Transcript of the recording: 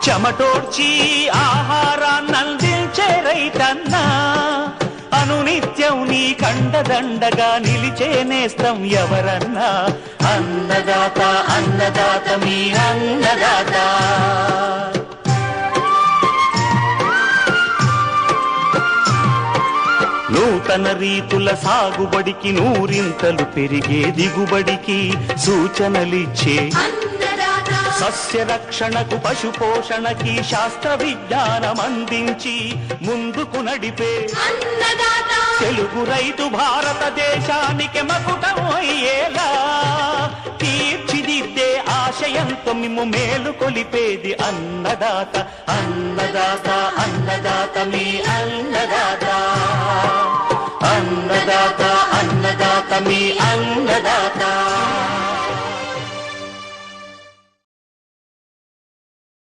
చెమటోడ్చి ఆహారాన్నందించే రైతన్నా, అనునిత్యం నీ కండదండగా నిలిచే నేస్తం ఎవరన్నా. అన్నదాత అన్నదాత మీ అన్నదాత. నూతన రీతుల సాగుబడికి, నూరింతలు పెరిగే దిగుబడికి సూచనలిచ్చే సస్య రక్షణకు, పశు పోషణకి శాస్త్ర విజ్ఞానం అందించి ముందుకు నడిపే తెలుగు రైతు భారతదేశానికి మకుటం అయ్యేలా తీర్చిదిద్దే ఆశయంతో మిమ్ము మేలు కొలిపేది అన్నదాత. అన్నదాత అన్నదాత మీ అన్నదాత. అన్నదాత అన్నదాత మీ అన్నదాత.